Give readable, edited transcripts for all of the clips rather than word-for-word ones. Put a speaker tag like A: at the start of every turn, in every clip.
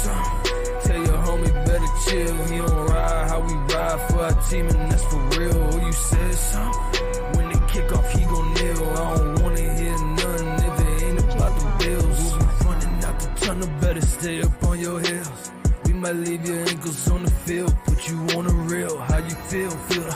A: something. Tell your homie better chill. He don't ride how we ride for our team, and that's for real. Oh, you said something. When they kick off, he gon' kneel. I don't wanna hear nothing if it ain't about the bills. We'll be running out the tunnel, better stay up on your heels. We might leave your ankles on the field, put you on the rail. How you feel? Feel the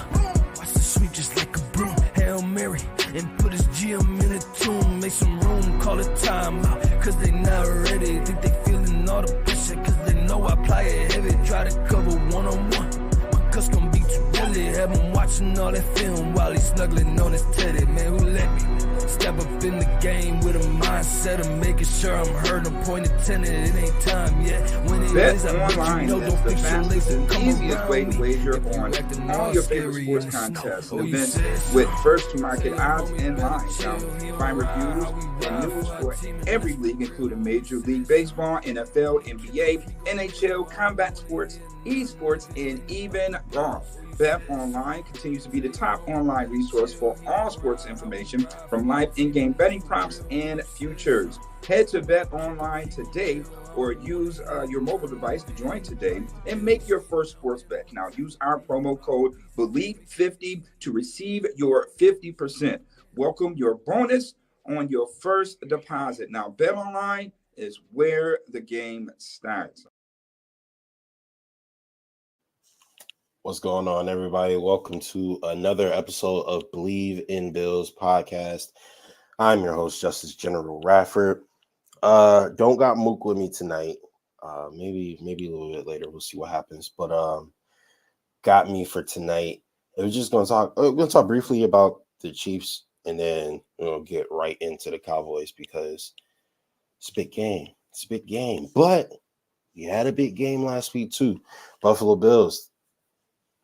A: watch the sweep just like a broom. Hail Mary and put his GM in a tomb. Make some room, call it timeout, cause they not ready. Think they feeling all the pressure, cause they know I apply it heavy. Try to cover one-on-one, my cuss gon' be too early. Have him watching all that film while he's snuggling on his teddy. Man, who let me step up in the game with a mindset of making sure I'm heard. I'm pointing tenant, it ain't time yet. When it
B: Bet
A: is, I bet
B: online
A: you know,
B: is
A: don't
B: the
A: fix your
B: fastest
A: legs
B: and
A: and come
B: easiest way
A: around
B: to
A: me.
B: wager
A: If you
B: on
A: acting
B: all
A: all
B: your favorite
A: scary
B: sports
A: in the
B: contests
A: snow,
B: and
A: oh, you
B: events
A: said
B: with
A: something.
B: first-to-market
A: Tell your
B: odds
A: homie
B: and
A: better
B: lines. Now,
A: chill. He
B: find
A: don't ride
B: reviews
A: how we
B: and
A: ride
B: news
A: for our
B: for
A: team, and
B: every
A: that's
B: league, including Major League Baseball, NFL, NBA, NHL, combat sports, esports, and even golf. Bet Online continues to be the top online resource for all sports information from live in-game betting props and futures. Head to Bet Online today or use your mobile device to join today and make your first sports bet. Now, use our promo code BLEAV50 to receive your 50%. Welcome your bonus on your first deposit. Now, Bet Online is where the game starts.
C: What's going on, everybody? Welcome to another episode of BLEAV in Bills podcast. I'm your host, Justice General Radford. Don't got Mook with me tonight. Maybe a little bit later. We'll see what happens. But got me for tonight. We're just gonna talk briefly about the Chiefs, and then we'll get right into the Cowboys because it's a big game. It's a big game. But you had a big game last week too. Buffalo Bills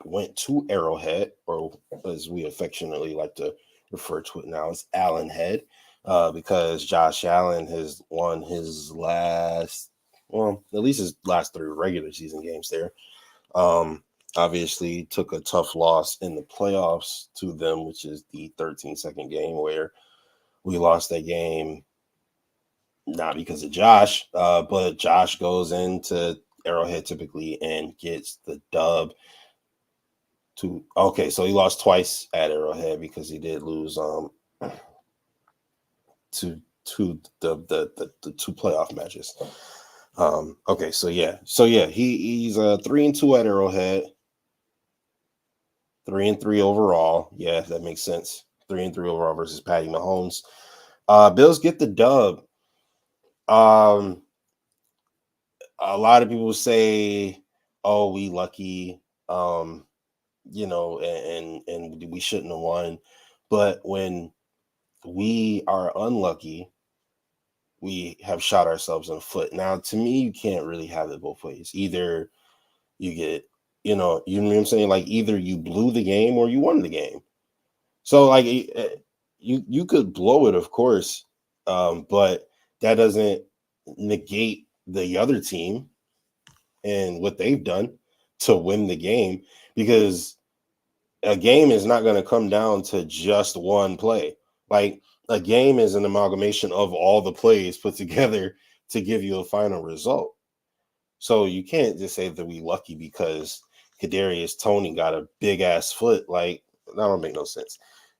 C: went to Arrowhead, or as we affectionately like to refer to it now, as Allen Head, because Josh Allen has won his last, well, at least his last 3 regular season games there. Obviously took a tough loss in the playoffs to them, which is the 13-second game where we lost that game, not because of Josh, but Josh goes into Arrowhead typically and gets the dub. So he lost twice at Arrowhead because he did lose to the 2 playoff matches. He's 3-2 at Arrowhead, 3-3 overall. Yeah, that makes sense. 3-3 overall versus Patty Mahomes. Bills get the dub. A lot of people say, "Oh, we lucky." And we shouldn't have won. But when we are unlucky, we have shot ourselves in the foot. Now, to me, you can't really have it both ways. Either you get, you know what I'm saying? Like, either you blew the game or you won the game. So, like, you could blow it, of course, but that doesn't negate the other team and what they've done to win the game, because a game is not going to come down to just one play. Like, a game is an amalgamation of all the plays put together to give you a final result. So you can't just say that we lucky because Kadarius Toney got a big ass foot. Like, that don't make no sense.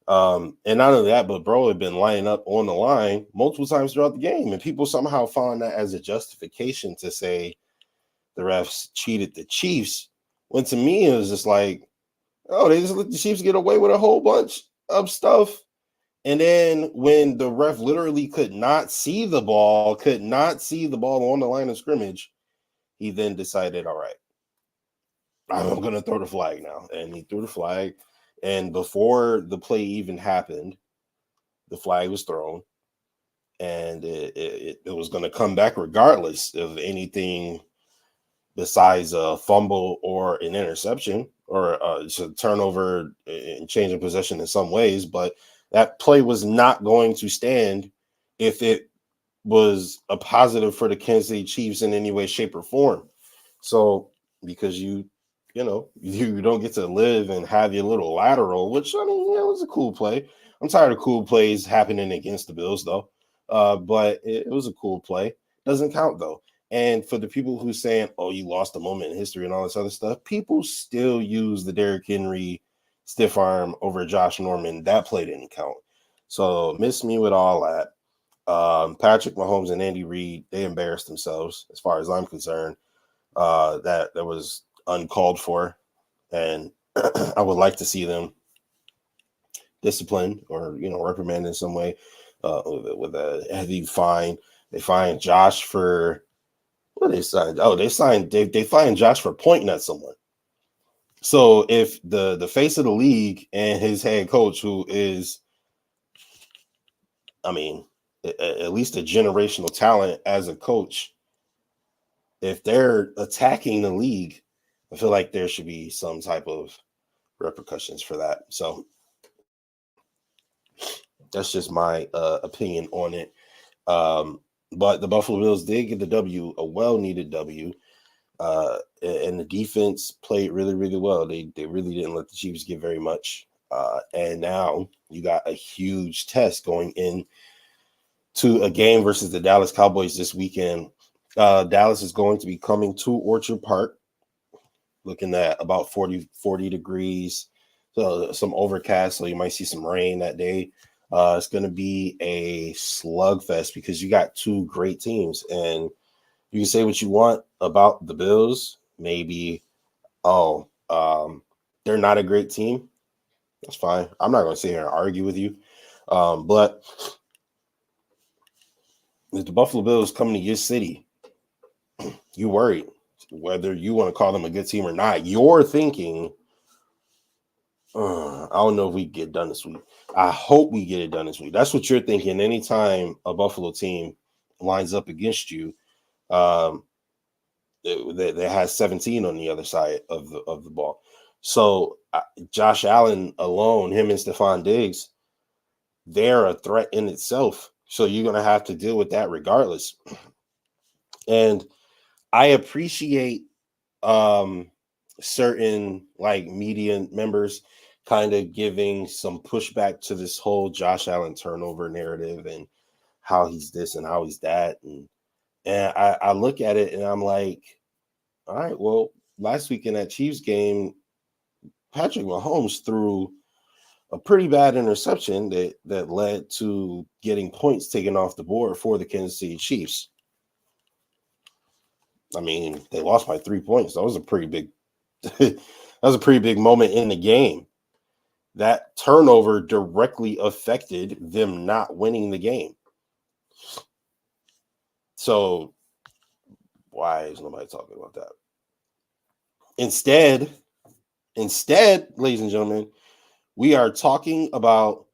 C: And not only that, but bro had been lining up on the line multiple times throughout the game, and people somehow found that as a justification to say the refs cheated the Chiefs. When to me it was just like, oh, they just let the Chiefs get away with a whole bunch of stuff. And then when the ref literally could not see the ball on the line of scrimmage, he then decided, all right, I'm going to throw the flag now. And he threw the flag. And before the play even happened, the flag was thrown. And it was going to come back regardless of anything besides a fumble or an interception or a turnover and change of possession in some ways. But that play was not going to stand if it was a positive for the Kansas City Chiefs in any way, shape, or form. So because you don't get to live and have your little lateral, which, I mean, yeah, it was a cool play. I'm tired of cool plays happening against the Bills, though. But it was a cool play. Doesn't count, though. And for the people who saying, "Oh, you lost a moment in history" and all this other stuff, people still use the Derrick Henry stiff arm over Josh Norman. That play didn't count. So miss me with all that. Patrick Mahomes and Andy Reid, they embarrassed themselves as far as I'm concerned. That was uncalled for, and I would like to see them disciplined or reprimanded in some way with a heavy fine. They fined Josh for what they signed. Oh, they fined Josh for pointing at someone. So if the face of the league and his head coach, who is, I mean, at least a generational talent as a coach, if they're attacking the league, I feel like there should be some type of repercussions for that. So that's just my opinion on it. But the Buffalo Bills did get the W, a well-needed W. And the defense played really, really well. They really didn't let the Chiefs get very much. And now you got a huge test going in to a game versus the Dallas Cowboys this weekend. Dallas is going to be coming to Orchard Park, looking at about 40 degrees, so some overcast, so you might see some rain that day. It's going to be a slugfest because you got two great teams, and you can say what you want about the Bills. Maybe, they're not a great team. That's fine. I'm not going to sit here and argue with you. But if the Buffalo Bills coming to your city, you worried whether you want to call them a good team or not. You're thinking, I don't know if we get done this week. I hope we get it done this week. That's what you're thinking. Anytime a Buffalo team lines up against you, they has 17 on the other side of the ball. So Josh Allen alone, him and Stephon Diggs, they're a threat in itself. So you're going to have to deal with that regardless. And I appreciate certain like media members kind of giving some pushback to this whole Josh Allen turnover narrative and how he's this and how he's that. And I look at it and I'm like, all right, well, last week in that Chiefs game, Patrick Mahomes threw a pretty bad interception that led to getting points taken off the board for the Kansas City Chiefs. I mean, they lost by 3 points. That was a pretty big moment in the game. That turnover directly affected them not winning the game. So why is nobody talking about that? Instead, ladies and gentlemen, we are talking about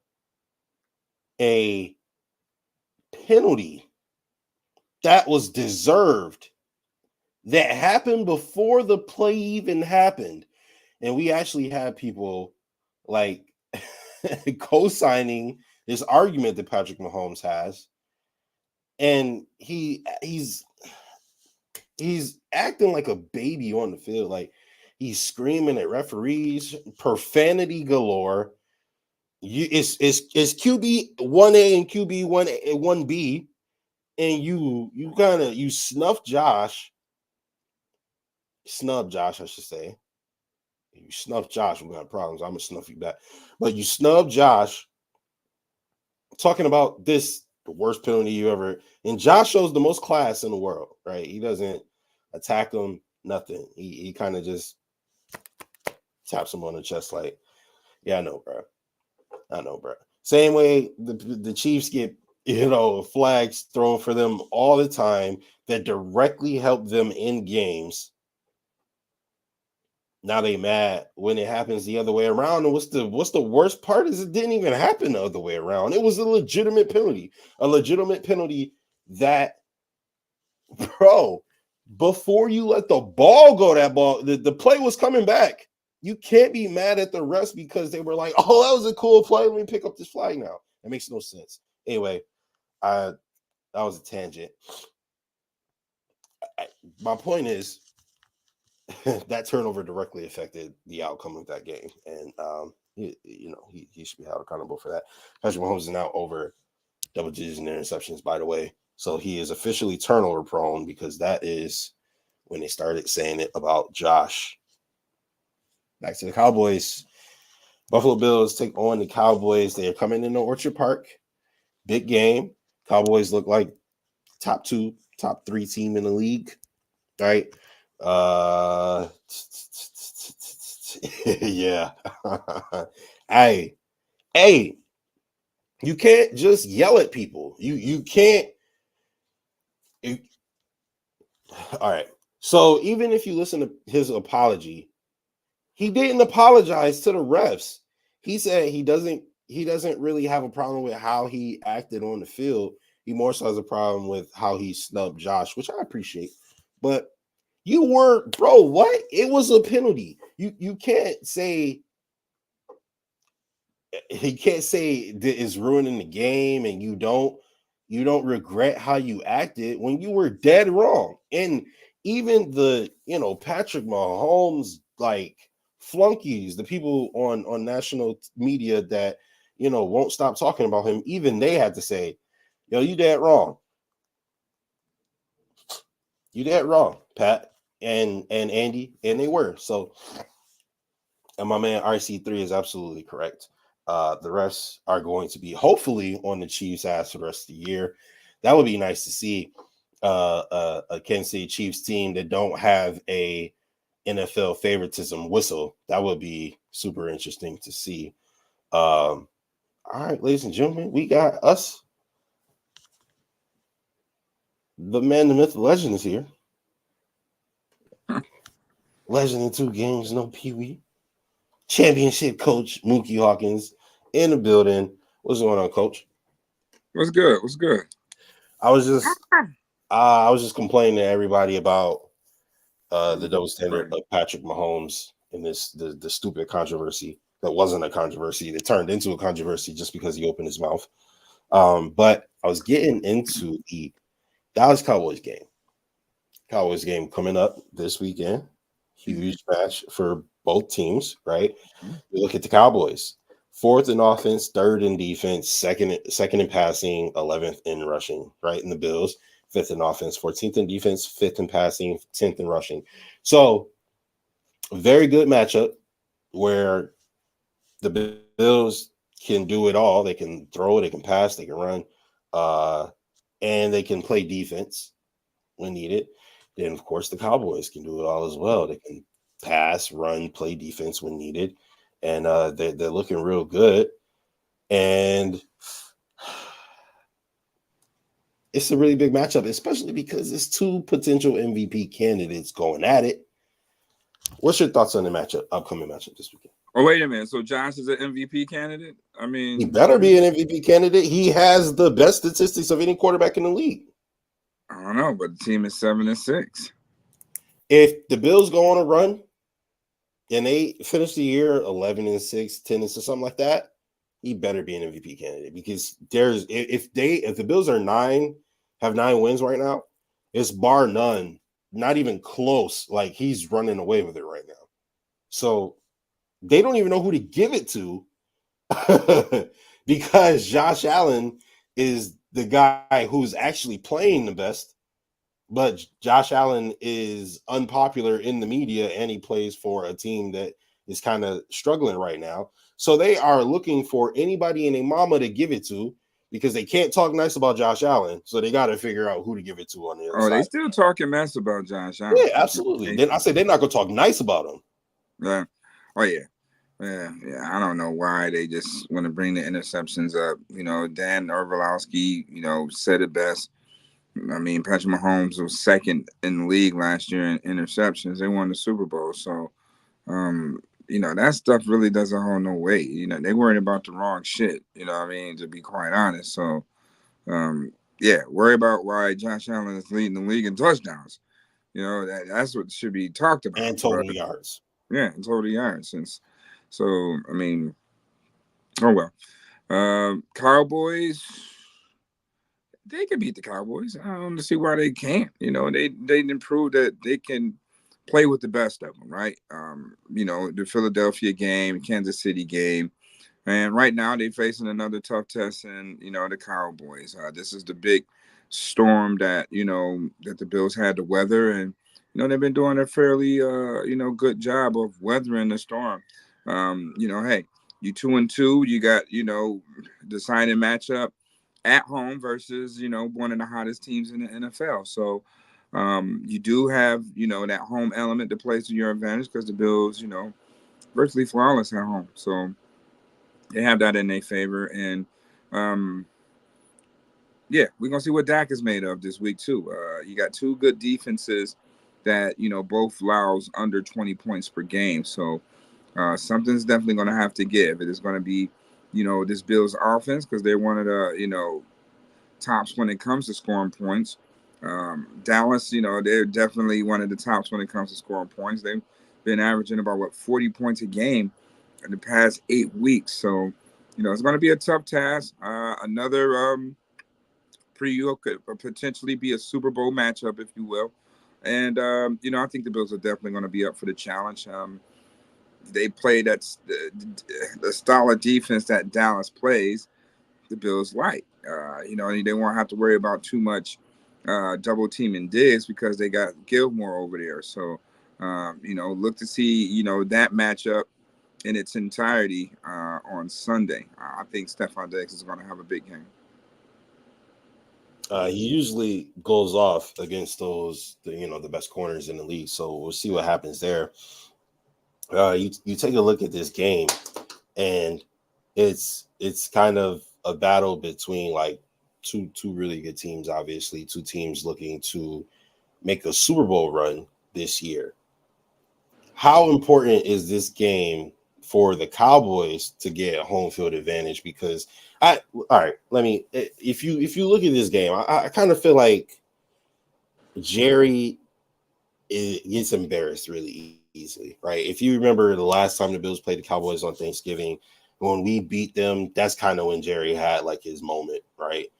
C: a penalty that was deserved, that happened before the play even happened. And we actually have people like co-signing this argument that Patrick Mahomes has. And he's acting like a baby on the field. Like, he's screaming at referees, profanity galore. It's QB 1A and QB 1B, and you snubbed Josh, I should say. You snubbed Josh, we got problems. I'm gonna snuff you back. But you snubbed Josh, talking about this, the worst penalty you ever. And Josh shows the most class in the world, right? He doesn't attack him, nothing. He kind of just taps him on the chest like, yeah, I know, bro. Same way the Chiefs get, flags thrown for them all the time that directly help them in games. Now they mad when it happens the other way around. And what's the worst part is it didn't even happen the other way around. It was a legitimate penalty that, bro, before you let the ball go, the play was coming back. You can't be mad at the refs because they were like, oh, that was a cool play. Let me pick up this flag now. It makes no sense. Anyway, that was a tangent. My point is, that turnover directly affected the outcome of that game. And, he should be held accountable for that. Patrick Mahomes is now over double digits in interceptions, by the way. So he is officially turnover prone because that is when they started saying it about Josh. Back to the Cowboys. Buffalo Bills take on the Cowboys. They are coming into Orchard Park. Big game. Cowboys look like top 2, top 3 team in the league, right? Yeah. hey, you can't just yell at people. You can't. All right. So even if you listen to his apology, he didn't apologize to the refs. He said he doesn't really have a problem with how he acted on the field. He more so has a problem with how he snubbed Josh, which I appreciate. But you weren't, bro, what? It was a penalty. You can't say it's ruining the game and you don't regret how you acted when you were dead wrong. And even the, Patrick Mahomes, like, flunkies, the people on national media that, won't stop talking about him, even they had to say, yo, you dead wrong. You dead wrong, Pat and Andy, and they were. So, and my man RC3 is absolutely correct. The refs are going to be hopefully on the Chiefs' ass for the rest of the year. That would be nice to see a Kansas City Chiefs team that don't have a NFL favoritism whistle. That would be super interesting to see. All right, ladies and gentlemen, we got us. The man, the myth, the legend is here. Legend in 2 games, no Pee-wee. Championship coach Muki Hawkins in the building. What's going on, Coach?
B: What's good? What's good?
C: I was just complaining to everybody about the double standard of Patrick Mahomes and the stupid controversy that wasn't a controversy that turned into a controversy just because he opened his mouth. But I was getting into the Dallas Cowboys game. Cowboys game coming up this weekend. Huge match for both teams, right? You look at the Cowboys. 4th in offense, 3rd in defense, second in passing, 11th in rushing, right? In the Bills, 5th in offense, 14th in defense, 5th in passing, 10th in rushing. So, very good matchup where the Bills can do it all. They can throw, they can pass, they can run, and they can play defense when needed. Then, of course, the Cowboys can do it all as well. They can pass, run, play defense when needed. And they're looking real good. And it's a really big matchup, especially because it's 2 potential MVP candidates going at it. What's your thoughts on the upcoming matchup this weekend?
B: Oh, wait a minute. So Josh is an MVP candidate? I mean,
C: he better be an MVP candidate. He has the best statistics of any quarterback in the league.
B: I don't know, but the team is 7-6.
C: If the Bills go on a run and they finish the year 11-6, 10-6, something like that, he better be an MVP candidate because if the Bills are have 9 wins right now, it's bar none, not even close. Like he's running away with it right now. So they don't even know who to give it to because Josh Allen is the guy who's actually playing the best. But Josh Allen is unpopular in the media, and he plays for a team that is kind of struggling right now. So they are looking for anybody and a mama to give it to because they can't talk nice about Josh Allen. So they got to figure out who to give it to on the other side.
B: They still talking mess about Josh Allen.
C: Yeah, absolutely. Then I say they're not going to talk nice about him.
B: Yeah. Oh, yeah. Yeah. I don't know why they just want to bring the interceptions up. Dan Orvalowski, said it best. I mean, Patrick Mahomes was 2nd in the league last year in interceptions. They won the Super Bowl. So, that stuff really doesn't hold no weight. They worried about the wrong shit, to be quite honest. So, worry about why Josh Allen is leading the league in touchdowns. That's what should be talked about.
C: And total yards.
B: Yeah, and total yards. So, I mean, oh, well. Cowboys, they can beat the Cowboys. I don't see why they can't. They didn't prove that they can play with the best of them, right? The Philadelphia game, Kansas City game, and right now they're facing another tough test in the Cowboys. This is the big
D: storm that that the Bills had to weather, and they've been doing a fairly good job of weathering the storm. Hey, you 2-2, you got deciding matchup at home versus one of the hottest teams in the NFL. So you do have that home element that plays to your advantage because the Bills virtually flawless at home. So they have that in their favor, and um, yeah, we're gonna see what Dak is made of this week too. You got two good defenses that both allows under 20 points per game. So something's definitely gonna have to give. It is gonna be this Bills offense because they're one of the tops when it comes to scoring points. Dallas, they're definitely one of the tops when it comes to scoring points. They've been averaging about 40 points a game in the past 8 weeks. So it's going to be a tough task. Another preview could potentially be a Super Bowl matchup, if you will. And I think the Bills are definitely going to be up for the challenge. They play the style of defense that Dallas plays. The Bills like. They won't have to worry about too much double teaming Diggs because they got Gilmore over there. So, look to see that matchup in its entirety on Sunday. I think Stephon Diggs is going to have a big game.
C: He usually goes off against the best corners in the league. So we'll see what happens there. You take a look at this game, and it's kind of a battle between like two really good teams. Obviously, two teams looking to make a Super Bowl run this year. How important is this game for the Cowboys to get home field advantage? Because all right, if you look at this game, I kind of feel like Jerry gets embarrassed really easily, right? If you remember the last time the Bills played the Cowboys on Thanksgiving, when we beat them, that's kind of when Jerry had like his moment, right?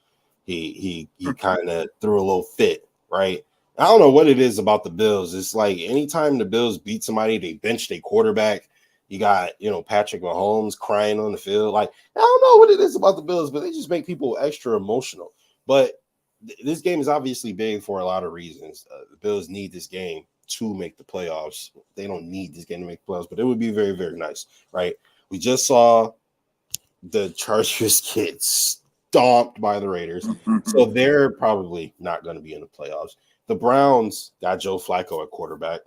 C: He kind of threw a little fit, right? I don't know what it is about the Bills. It's like anytime the Bills beat somebody, they bench their quarterback. You got, Patrick Mahomes crying on the field. Like, I don't know what it is about the Bills, but they just make people extra emotional. But this game is obviously big for a lot of reasons. The Bills need this game to make the playoffs. They don't need this game to make the playoffs, but it would be very, very nice, right? We just saw the Chargers get stomped by the Raiders, so they're probably not going to be in the playoffs. The Browns got Joe Flacco at quarterback.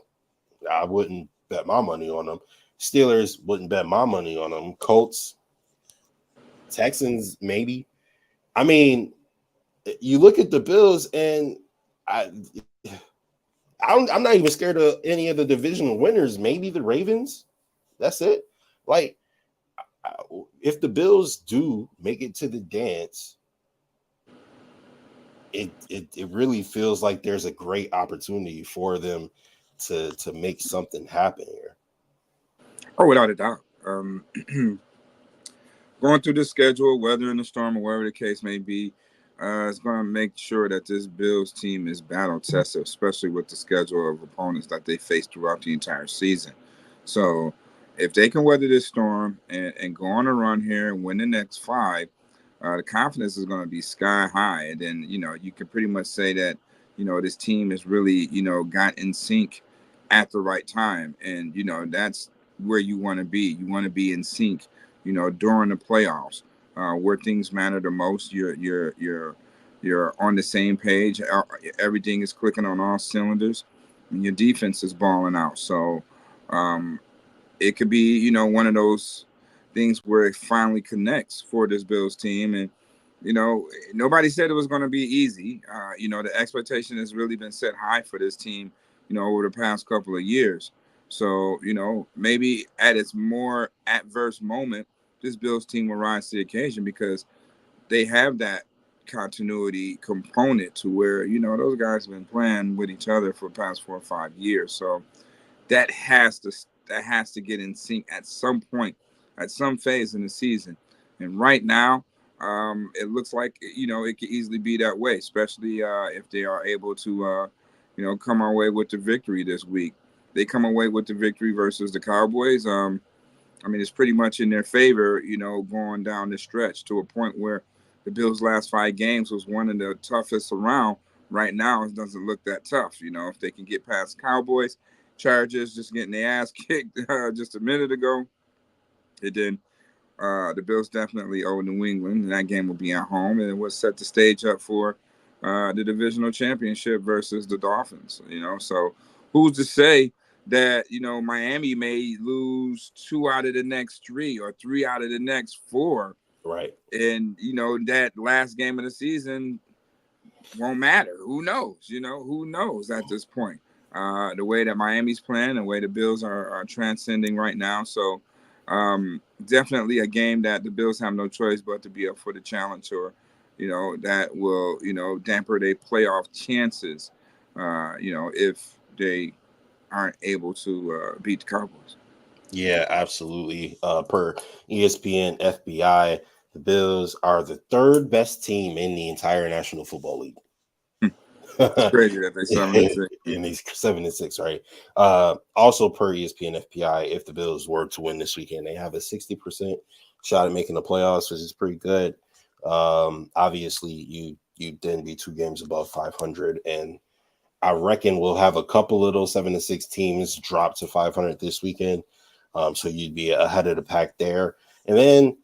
C: I wouldn't bet my money on them. Steelers wouldn't bet my money on them. Colts, Texans, maybe. I mean, you look at the Bills, and I'm not even scared of any of the divisional winners. Maybe the Ravens. That's it. Like, if the Bills do make it to the dance, it really feels like there's a great opportunity for them to make something happen here.
D: Oh, without a doubt. Going through the schedule, weather in the storm, or whatever the case may be, is going to make sure that this Bills team is battle tested, especially with the schedule of opponents that they face throughout the entire season. So, if they can weather this storm and go on a run here and win the next five, the confidence is going to be sky high. And then, you can pretty much say that, this team is really, got in sync at the right time. And, that's where you want to be. You want to be in sync, during the playoffs, where things matter the most. You're on the same page. Everything is clicking on all cylinders, and your defense is balling out. So, it could be, one of those things where it finally connects for this Bills team. And, nobody said it was going to be easy. The expectation has really been set high for this team, over the past couple of years. So, maybe at its more adverse moment, this Bills team will rise to the occasion because they have that continuity component to where, those guys have been playing with each other for the past 4 or 5 years. So, that has to get in sync at some point, at some phase in the season. And right now, it looks like it could easily be that way, especially if they are able to come away with the victory this week. They come away with the victory versus the Cowboys. I mean, it's pretty much in their favor, going down the stretch to a point where the Bills' last 5 games was one of the toughest around. Right now, it doesn't look that tough. If they can get past Cowboys, Chargers just getting their ass kicked just a minute ago, and then the Bills definitely owe New England, and that game will be at home, and it will set the stage up for the divisional championship versus the Dolphins. So who's to say that Miami may lose 2 out of the next 3 or 3 out of the next 4,
C: Right.
D: and that last game of the season won't matter. Who knows? Who knows at this point? The way that Miami's playing, the way the Bills are transcending right now. So definitely a game that the Bills have no choice but to be up for the challenge, or that will damper their playoff chances. If they aren't able to beat the Cowboys.
C: Yeah, absolutely. Per ESPN FBI, the Bills are the third best team in the entire National Football League.
D: It's crazy that they 7-6.
C: In these 7-6, right? Also, per ESPN FPI, if the Bills were to win this weekend, they have a 60% shot at making the playoffs, which is pretty good. Obviously, you then be 2 games above 500, and I reckon we'll have a couple of those 7-6 teams drop to 500 this weekend. So you'd be ahead of the pack there. And then,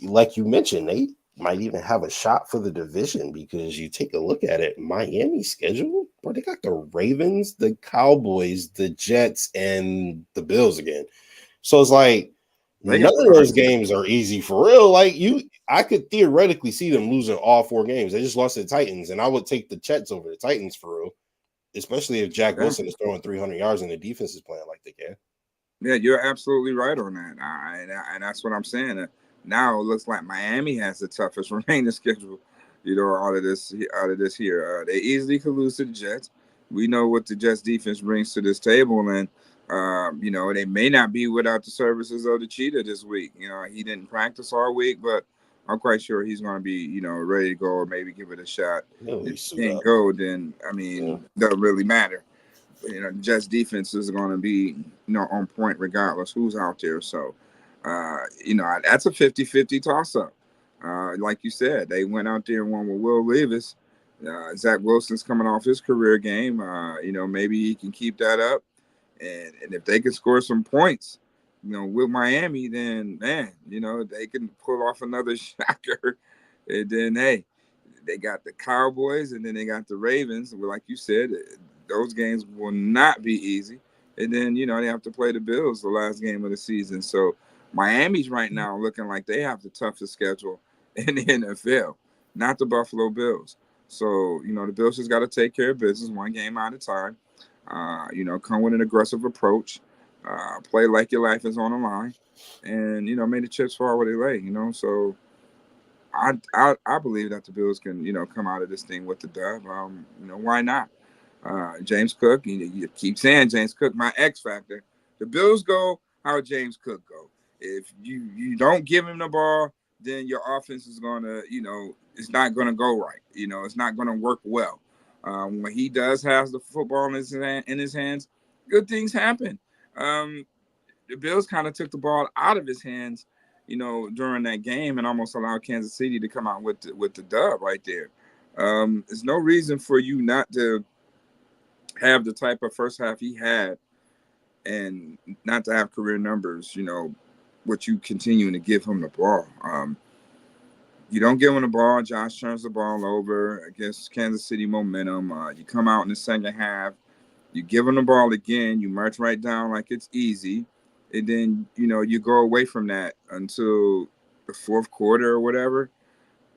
C: like you mentioned, they might even have a shot for the division, because you take a look at it, Miami's schedule, bro, they got the Ravens, the Cowboys, the Jets, and the Bills again. So it's like none of those games are easy for real. Like I could theoretically see them losing all 4 games. They just lost to the Titans, and I would take the Jets over the Titans for real, especially if Jack Wilson is throwing 300 yards and the defense is playing like they can.
D: Yeah, you're absolutely right on that. And that's what I'm saying. Now it looks like Miami has the toughest remaining schedule, out of this here. They easily could lose to the Jets. We know what the Jets defense brings to this table, and they may not be without the services of the Cheetah this week. He didn't practice all week, but I'm quite sure he's going to be ready to go, or maybe give it a shot. If he can't go, then it doesn't really matter. The Jets defense is going to be, on point regardless who's out there. So, that's a 50-50 toss-up. Like you said, they went out there and won with Will Levis. Zach Wilson's coming off his career game. Maybe he can keep that up. And if they can score some points, with Miami, then, man, they can pull off another shocker. And then, hey, they got the Cowboys, and then they got the Ravens. Like you said, those games will not be easy. And then, they have to play the Bills the last game of the season. So Miami's right now looking like they have the toughest schedule in the NFL, not the Buffalo Bills. So, the Bills just got to take care of business 1 game at a time. Come with an aggressive approach, play like your life is on the line, and, may the chips fall where they lay, So I believe that the Bills can, come out of this thing with the dub. Why not? James Cook, you keep saying James Cook, my X factor. The Bills go how James Cook go. If you don't give him the ball, then your offense is gonna, it's not gonna go right. It's not gonna work well. When he does have the football in his hands, good things happen. The Bills kind of took the ball out of his hands, during that game, and almost allowed Kansas City to come out with the dub right there. There's no reason for you not to have the type of first half he had, and not to have career numbers, what you continuing to give him the ball. You don't give him the ball, Josh turns the ball over against Kansas City momentum. You come out in the second half, you give him the ball again, you march right down like it's easy, and then, you go away from that until the 4th quarter or whatever.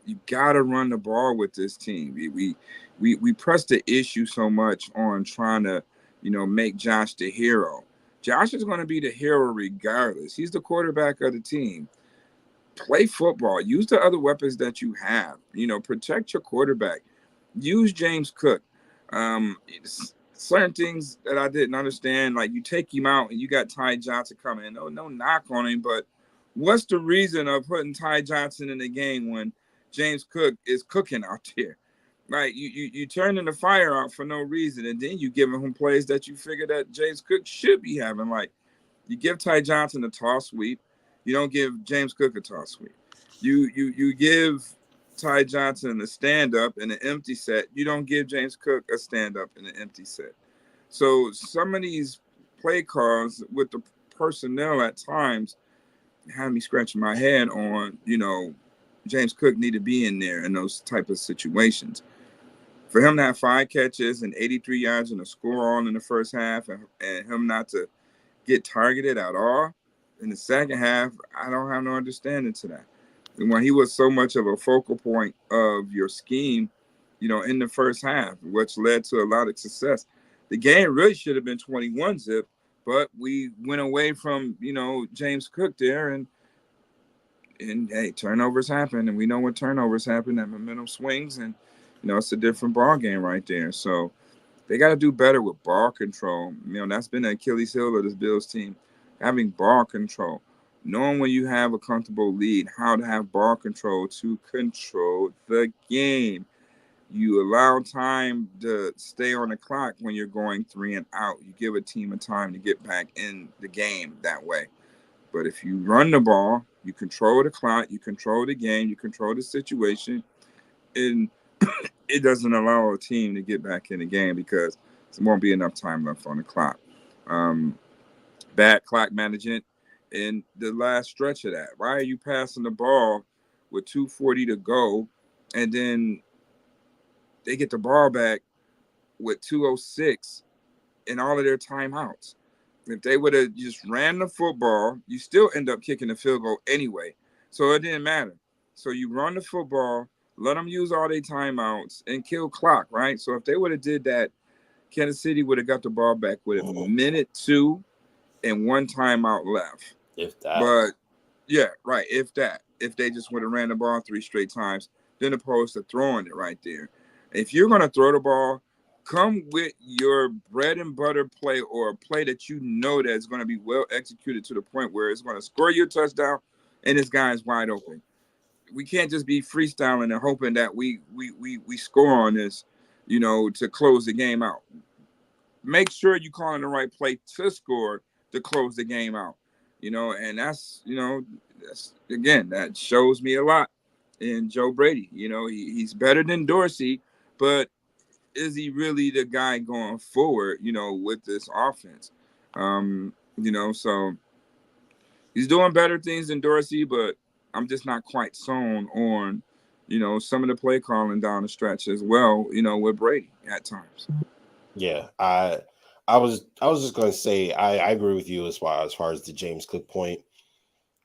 D: You got to run the ball with this team. We press the issue so much on trying to, make Josh the hero. Josh is going to be the hero regardless. He's the quarterback of the team. Play football. Use the other weapons that you have. Protect your quarterback. Use James Cook. Certain things that I didn't understand, like you take him out and you got Ty Johnson coming in. No knock on him, but what's the reason of putting Ty Johnson in the game when James Cook is cooking out there? Right? You turning the fire out for no reason, and then you giving him plays that you figure that James Cook should be having. Like, you give Ty Johnson a toss sweep, you don't give James Cook a toss sweep. You give Ty Johnson a stand-up in an empty set. You don't give James Cook a stand-up in an empty set. So some of these play calls with the personnel at times have me scratching my head on, James Cook need to be in there in those type of situations. For him to have 5 catches and 83 yards and a score on in the first half, and him not to get targeted at all in the second half, I don't have no understanding to that. And when he was so much of a focal point of your scheme, in the first half, which led to a lot of success. The game really should have been 21-zip, but we went away from, James Cook there, and hey, turnovers happen, and we know when turnovers happen, that momentum swings, and it's a different ball game right there. So they got to do better with ball control. That's been the Achilles heel of this Bills team, having ball control, knowing when you have a comfortable lead, how to have ball control to control the game. You allow time to stay on the clock when you're going 3 and out. You give a team a time to get back in the game that way. But if you run the ball, you control the clock, you control the game, you control the situation, and it doesn't allow a team to get back in the game because there won't be enough time left on the clock. Bad clock management in the last stretch of that. Why are you passing the ball with 2:40 to go, and then they get the ball back with 2:06 in all of their timeouts? If they would have just ran the football, you still end up kicking the field goal anyway. So it didn't matter. So you run the football, let them use all their timeouts, and kill clock, right? So if they would have did that, Kansas City would have got the ball back with a minute 2 and 1 timeout left.
C: If that.
D: But, yeah, right, if that. If they just would have ran the ball 3 straight times, then opposed to throwing it right there. If you're going to throw the ball, come with your bread and butter play, or a play that that's going to be well executed to the point where it's going to score your touchdown and this guy is wide open. We can't just be freestyling and hoping that we score on this, to close the game out. Make sure you're calling the right play to score to close the game out. And that's again, that shows me a lot in Joe Brady. He's better than Dorsey, but is he really the guy going forward, with this offense? So he's doing better things than Dorsey, but I'm just not quite sold on, some of the play calling down the stretch as well, with Brady at times.
C: Yeah, I was just gonna say I agree with you as far as the James Cook point.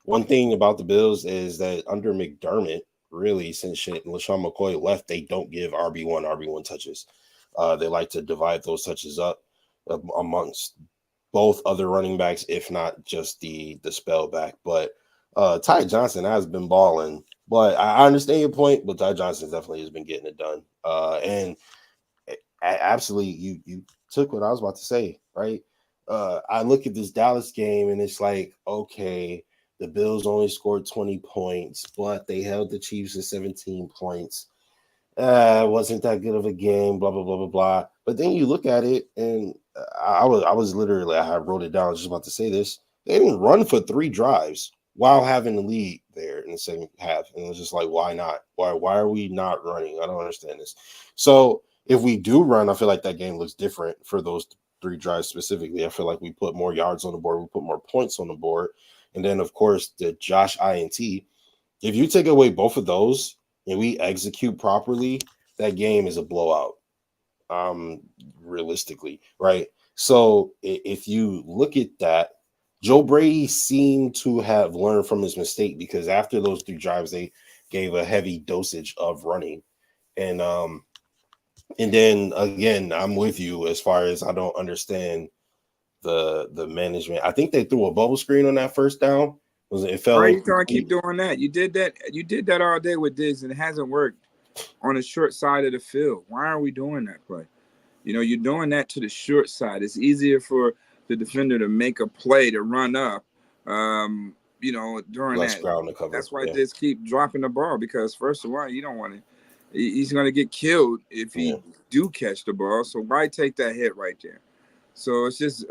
C: One thing about the Bills is that under McDermott, really, since LaShawn McCoy left, they don't give RB1 touches. They like to divide those touches up amongst both other running backs, if not just the spell back. But Ty Johnson has been balling. But I understand your point, but Ty Johnson definitely has been getting it done. And absolutely, you took what I was about to say, right? I look at this Dallas game, and it's like, okay, the Bills only scored 20 points, but they held the Chiefs to 17 points. Wasn't that good of a game, blah, blah, blah, blah, blah. But then you look at it, and I was literally, I wrote it down, I was just about to say this. They didn't run for 3 drives while having the lead there in the second half. And it was just like, why not? Why are we not running? I don't understand this. So if we do run, I feel like that game looks different for those 3 drives specifically. I feel like we put more yards on the board, we put more points on the board. And then, of course, the Josh INT. If you take away both of those and we execute properly, that game is a blowout. Realistically, right? So if you look at that, Joe Brady seemed to have learned from his mistake, because after those 3 drives, they gave a heavy dosage of running. And then again, I'm with you as far as I don't understand the management. I think they threw a bubble screen on that first down. It felt.
D: Why are you trying to keep doing that? You did that all day with Diggs, and it hasn't worked on the short side of the field. Why are we doing that play? You're doing that to the short side. It's easier for the defender to make a play to run up, during
C: less
D: that.
C: ground to cover.
D: That's why Diggs keep dropping the ball, because first of all, you don't want to. He's going to get killed if he do catch the ball. So why take that hit right there? So it's just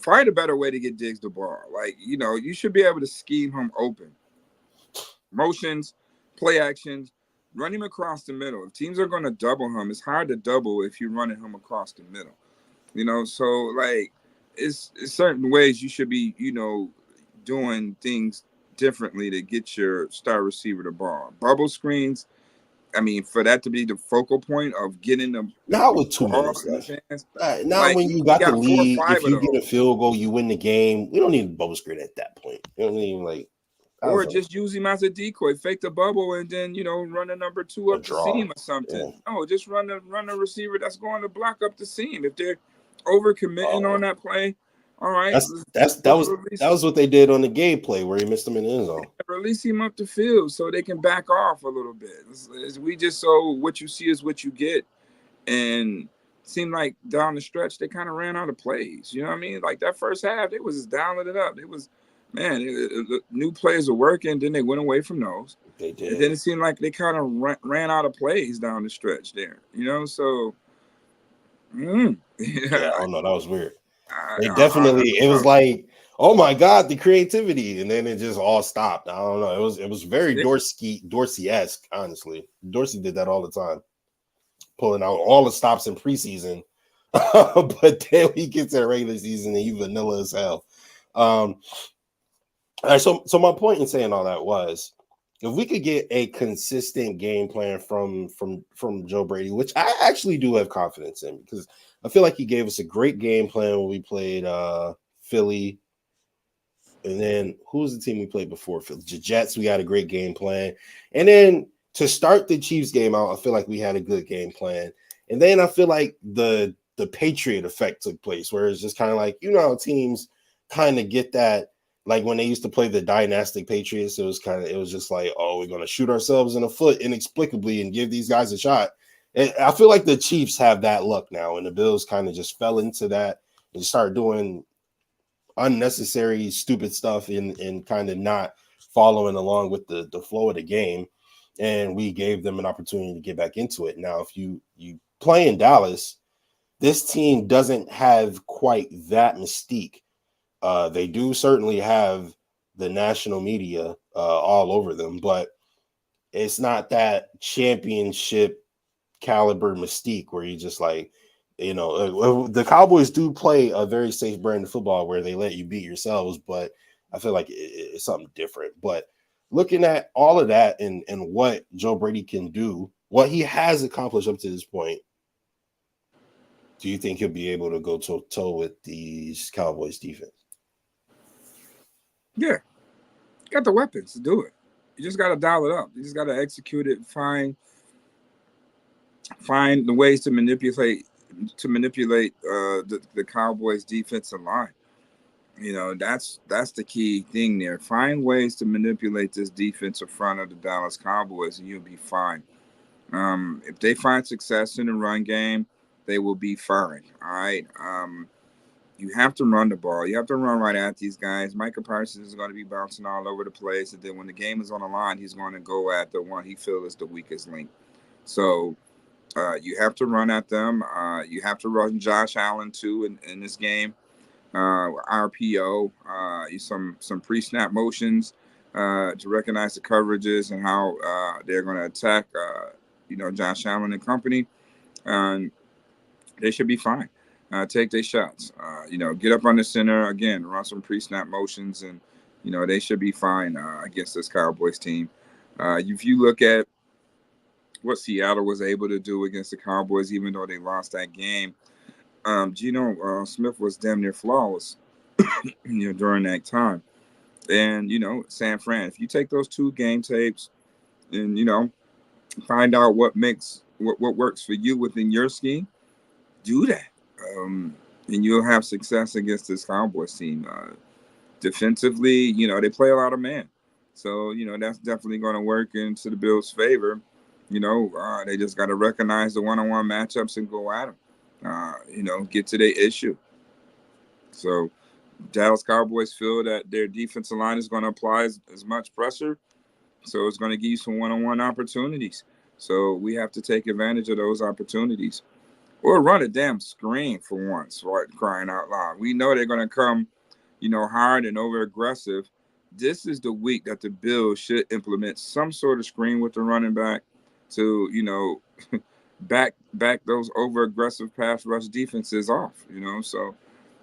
D: find a better way to get Diggs the ball. Like, you should be able to scheme him open. Motions, play actions, run him across the middle. If teams are going to double him, it's hard to double if you're running him across the middle. So like it's certain ways you should be, doing things differently to get your star receiver the ball. Bubble screens, I mean, for that to be the focal point of getting
C: Not
D: the
C: with 2 minutes
D: ball in his
C: left.
D: hands,
C: Not
D: like
C: when
D: he
C: you got the
D: got 4 or
C: lead.
D: 5
C: If
D: of
C: you get a
D: those.
C: field goal, you win the game. We don't need a bubble screen at that point. You know what I mean? Like, I
D: Or
C: was like
D: just use him as a decoy, fake the bubble, and then run a number 2
C: a
D: up the
C: draw.
D: seam or
C: Yeah.
D: something. No, just run a receiver that's going to block up the seam. If they're overcommitting on that play, all right,
C: That was what they did on the game play where he missed him in the end zone.
D: release him up the field so they can back off a little bit. We just saw what you see is what you get, and it seemed like down the stretch they kind of ran out of plays. You know what I mean? Like that first half, they was just dialing it up. It was, man, new plays were working. Then they went away from those.
C: They did.
D: And then it seemed like they kind of ran out of plays down the stretch there. So
C: Yeah, oh no, that was weird. They
D: I
C: definitely. It was like, oh my god, the creativity, and then it just all stopped. I don't know. It was very Dorsey-esque, honestly. Dorsey did that all the time, pulling out all the stops in preseason, but then we get to the regular season and you vanilla as hell. All right, so my point in saying all that was, if we could get a consistent game plan from Joe Brady, which I actually do have confidence in, because I feel like he gave us a great game plan when we played Philly. And then who was the team we played before Philly? The Jets, we had a great game plan. And then to start the Chiefs game out, I feel like we had a good game plan. And then I feel like the Patriot effect took place, where it's just kind of like, how teams kind of get that. Like when they used to play the dynastic Patriots, it was just like, oh, we're going to shoot ourselves in the foot inexplicably and give these guys a shot. And I feel like the Chiefs have that luck now, and the Bills kind of just fell into that and started doing unnecessary, stupid stuff and kind of not following along with the flow of the game. And we gave them an opportunity to get back into it. Now, if you play in Dallas, this team doesn't have quite that mystique. They do certainly have the national media all over them, but it's not that championship caliber mystique where you just like, the Cowboys do play a very safe brand of football where they let you beat yourselves, but I feel like it's something different. But looking at all of that and what Joe Brady can do, what he has accomplished up to this point, do you think he'll be able to go toe-to-toe with these Cowboys defense?
D: Yeah, got the weapons to do it. You just got to dial it up. You just got to execute it. Find the ways to manipulate the Cowboys' defensive line. That's the key thing there. Find ways to manipulate this defensive front of the Dallas Cowboys, and you'll be fine. If they find success in the run game, they will be fine. All right. You have to run the ball. You have to run right at these guys. Micah Parsons is going to be bouncing all over the place, and then when the game is on the line, he's going to go at the one he feels is the weakest link. So you have to run at them. You have to run Josh Allen too in this game. RPO, some pre-snap motions to recognize the coverages and how they're going to attack. Josh Allen and company, and they should be fine. Take their shots. Get up on the center again, run some pre-snap motions, and they should be fine against this Cowboys team. If you look at what Seattle was able to do against the Cowboys, even though they lost that game, Geno Smith was damn near flawless, during that time. And San Fran, if you take those 2 game tapes and find out what works for you within your scheme, do that. And you'll have success against this Cowboys team. Defensively, they play a lot of man. So, that's definitely going to work into the Bills' favor. They just got to recognize the one-on-one matchups and go at them. Get to their issue. So, Dallas Cowboys feel that their defensive line is going to apply as much pressure. So, it's going to give you some one-on-one opportunities. So, we have to take advantage of those opportunities. Or run a damn screen for once, right? Crying out loud. We know they're going to come, hard and over aggressive. this is the week that the Bills should implement some sort of screen with the running back to, back those over aggressive pass rush defenses off. So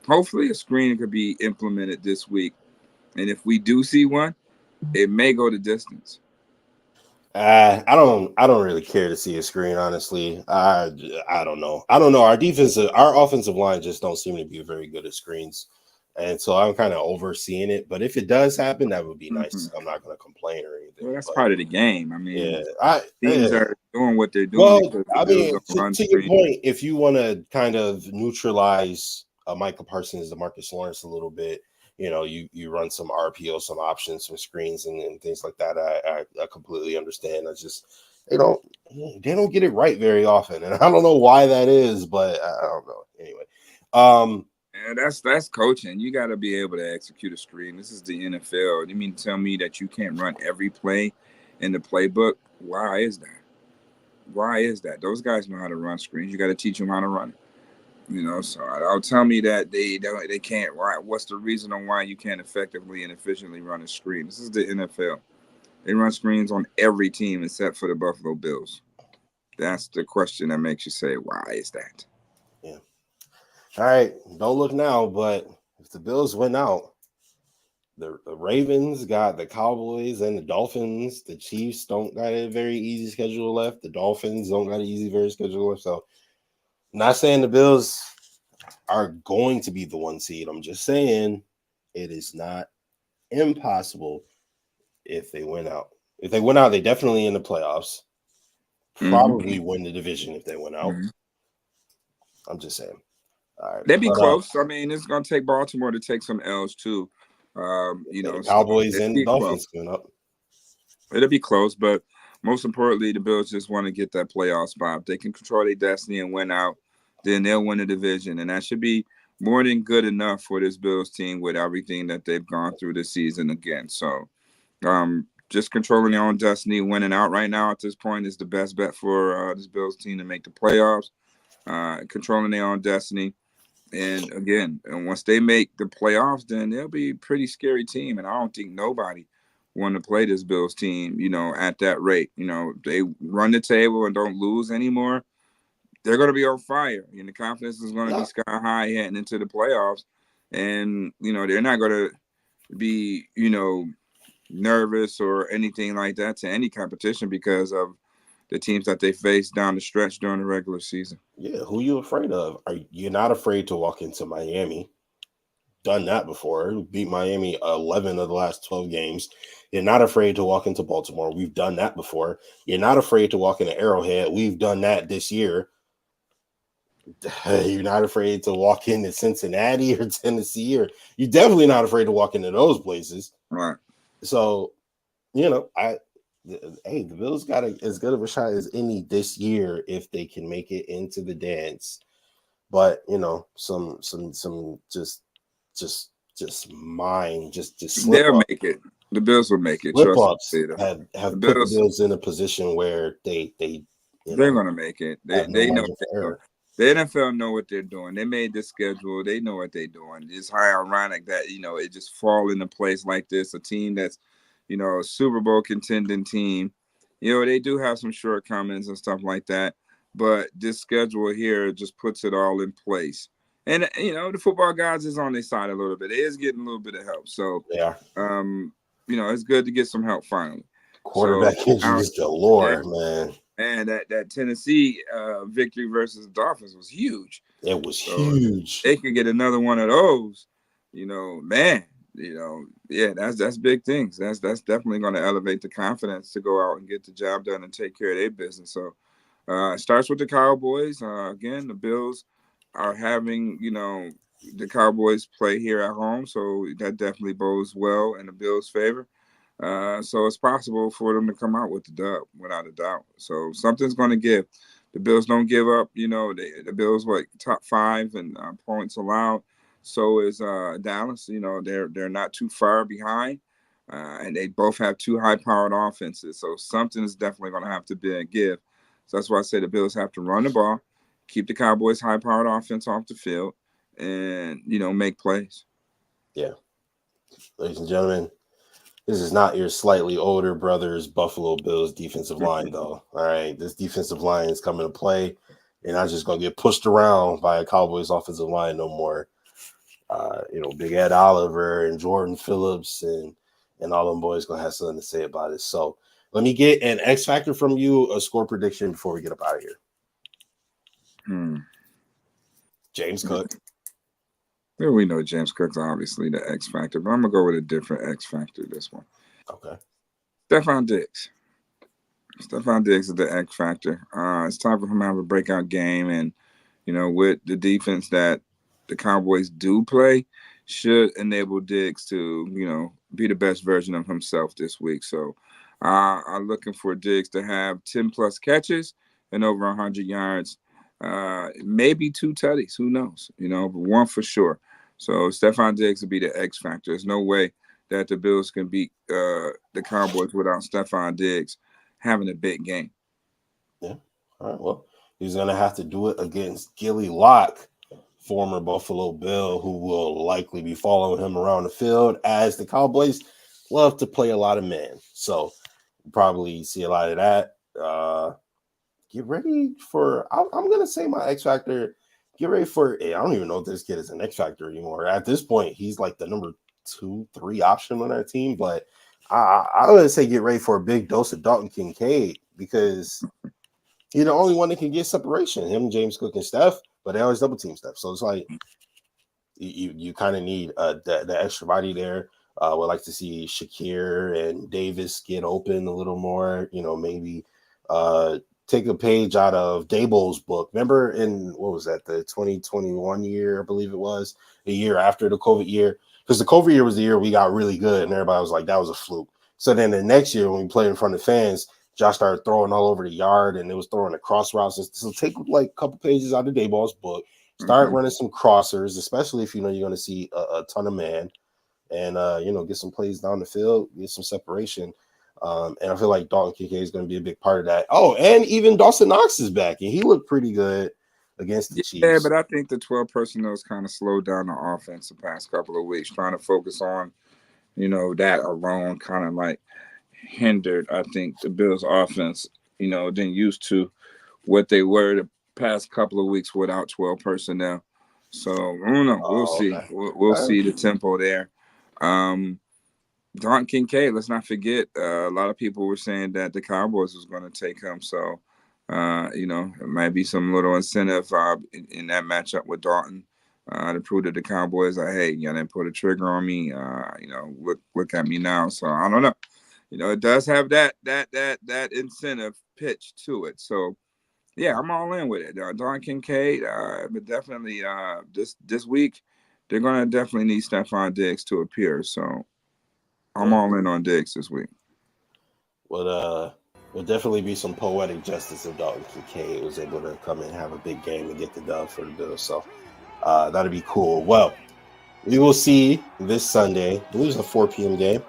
D: hopefully a screen could be implemented this week, and if we do see one, it may go the distance.
C: I don't really care to see a screen, honestly. I don't know. Our offensive line just don't seem to be very good at screens, and so I'm kind of overseeing it. But if it does happen, that would be nice. I'm not going to complain or anything.
D: Well, that's part of the game. I mean, teams are doing what they're doing.
C: Well, I mean, to your point, if you want to kind of neutralize Michael Parsons, DeMarcus Lawrence a little bit, you run some RPO, some options, some screens, and things like that. I completely understand. I just they don't get it right very often, and I don't know why that is, but I don't know. Anyway,
D: and that's coaching. You got to be able to execute a screen. This is the NFL. You mean to tell me that you can't run every play in the playbook? Why is that? Why is that? Those guys know how to run screens. You got to teach them how to run it. So I'll tell me that they can't. Why? What's the reason on why you can't effectively and efficiently run a screen? This is the NFL. They run screens on every team except for the Buffalo Bills. That's the question that makes you say, why is that?
C: Yeah. All right. Don't look now, but if the Bills win out, the Ravens got the Cowboys and the Dolphins. The Chiefs don't got a very easy schedule left. The Dolphins don't got an easy very schedule left. So not saying the Bills are going to be the 1 seed. I'm just saying it is not impossible if they win out. If they win out, they definitely in the playoffs. Probably win the division if they win out. I'm just saying. All right,
D: they'd be close. I mean, it's going to take Baltimore to take some L's too.
C: The Cowboys and the Dolphins coming up.
D: It'll be close, but most importantly, the Bills just want to get that playoff spot. If they can control their destiny and win out, then they'll win the division. And that should be more than good enough for this Bills team with everything that they've gone through this season again. So just controlling their own destiny, winning out right now at this point is the best bet for this Bills team to make the playoffs. Controlling their own destiny. And again, once they make the playoffs, then they'll be a pretty scary team. And I don't think nobody want to play this Bills team, at that rate. They run the table and don't lose anymore. They're going to be on fire. And the confidence is going to be sky high heading into the playoffs. And, they're not going to be, nervous or anything like that to any competition because of the teams that they face down the stretch during the regular season.
C: Yeah, who you afraid of? You're not afraid to walk into Miami. Done that before. Beat Miami 11 of the last 12 games. You're not afraid to walk into Baltimore. We've done that before. You're not afraid to walk into Arrowhead. We've done that this year. You're not afraid to walk into Cincinnati or Tennessee, or you're definitely not afraid to walk into those places.
D: Right.
C: So, the Bills got as good of a shot as any this year if they can make it into the dance. But some just
D: they'll make it. The Bills will make it.
C: Slip ups have put the Bills in a position where they're
D: going to make it. They know the NFL know what they're doing. They made this schedule. They know what they're doing. It's ironic that it just fall into place like this. A team that's a Super Bowl contending team. They do have some shortcomings and stuff like that, but this schedule here just puts it all in place. And the football guys is on their side a little bit. It is getting a little bit of help. So
C: yeah,
D: it's good to get some help finally.
C: Quarterback injuries galore, man.
D: And that Tennessee victory versus the Dolphins was huge.
C: It was huge.
D: They could get another one of those, man. That's big things. That's definitely going to elevate the confidence to go out and get the job done and take care of their business. So it starts with the Cowboys. Again, the Bills are having, the Cowboys play here at home. So that definitely bodes well in the Bills' favor. So it's possible for them to come out with the dub without a doubt. So something's going to give. The Bills don't give up. The Bills, top 5 in points allowed. So is Dallas. They're not too far behind, and they both have 2 high-powered offenses. So something is definitely going to have to be a give. So that's why I say the Bills have to run the ball, keep the Cowboys' high-powered offense off the field, and make plays.
C: Yeah, ladies and gentlemen, This is not your slightly older brother's Buffalo Bills defensive line, though. All right, this defensive line is coming to play. You're not just going to get pushed around by a Cowboys offensive line no more. Big Ed Oliver and Jordan Phillips and all them boys going to have something to say about it. So let me get an X factor from you, a score prediction before we get up out of here. James Cook.
D: Yeah, we know James Cook's obviously the X factor, but I'm going to go with a different X factor this one.
C: Okay.
D: Stephon Diggs. Stephon Diggs is the X factor. It's time for him to have a breakout game, and with the defense that the Cowboys do play, should enable Diggs to be the best version of himself this week. So I'm looking for Diggs to have 10 plus catches and over 100 yards, maybe 2 tutties. Who knows? But one for sure. So Stephon Diggs will be the X factor. There's no way that the Bills can beat the Cowboys without Stephon Diggs having a big game.
C: Yeah. All right. Well, he's going to have to do it against Gilly Locke, former Buffalo Bill, who will likely be following him around the field, as the Cowboys love to play a lot of man. So we'll probably see a lot of that. Get ready for, I'm going to say my X factor. Get ready for, I don't even know if this kid is an X factor anymore. At this point, he's like the number 2, 3 option on our team. But I would say get ready for a big dose of Dalton Kincaid, because he's the only one that can get separation. Him, James Cook, and Steph, but they always double team Steph. So it's like you kind of need the extra body there. Would like to see Shakir and Davis get open a little more. Maybe take a page out of Daboll's book. Remember in, what was that, the 2021 year, I believe it was, the year after the COVID year? Because the COVID year was the year we got really good, and everybody was like, that was a fluke. So then the next year when we played in front of fans, Josh started throwing all over the yard, and it was throwing the cross routes. So take like a couple pages out of Daboll's book, start running some crossers, especially if you're going to see a ton of man, and get some plays down the field, get some separation. And I feel like Dalton Kincaid is going to be a big part of that. Oh, and even Dawson Knox is back, and he looked pretty good against the Chiefs.
D: Yeah, but I think the 12 personnel has kind of slowed down the offense the past couple of weeks, trying to focus on, that alone kind of like hindered, I think, the Bills' offense, than used to what they were the past couple of weeks without 12 personnel. So, I don't know. We'll see. Okay. We'll see the tempo there. Dalton Kincaid, let's not forget, a lot of people were saying that the Cowboys was going to take him. So, it might be some little incentive in that matchup with Dalton to prove to the Cowboys that, hey, you didn't pull the trigger on me. Look at me now. So I don't know. It does have that incentive pitch to it. So, yeah, I'm all in with it. Dalton Kincaid, but definitely this week they're going to definitely need Stephon Diggs to appear. So I'm all in on Diggs this week.
C: Will definitely be some poetic justice if Dalton Kincaid was able to come and have a big game and get the dub for the Bills. So that'd be cool. Well, we will see this Sunday. I believe it's a 4 p.m. game.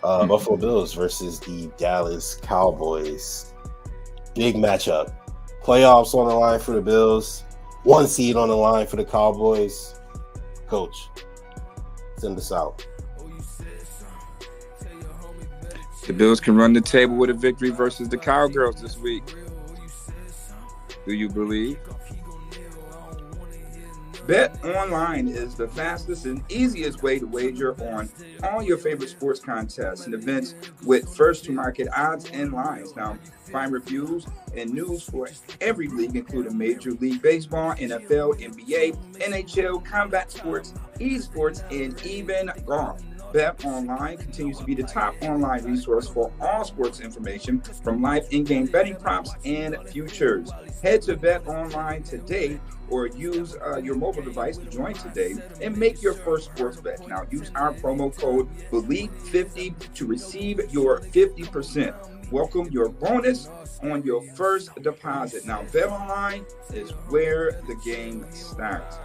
C: Buffalo Bills versus the Dallas Cowboys. Big matchup. Playoffs on the line for the Bills. 1 seed on the line for the Cowboys. Coach, send us out.
D: The Bills can run the table with a victory versus the Cowgirls this week. Do you believe?
B: Bet Online is the fastest and easiest way to wager on all your favorite sports contests and events with first-to-market odds and lines. Now, find reviews and news for every league, including Major League Baseball, NFL, NBA, NHL, combat sports, esports, and even golf. Bet Online continues to be the top online resource for all sports information, from live in-game betting props and futures. Head to Bet Online today or use your mobile device to join today and make your first sports bet. Now, use our promo code BLEAV50 to receive your 50%. Welcome your bonus on your first deposit. Now, Bet Online is where the game starts.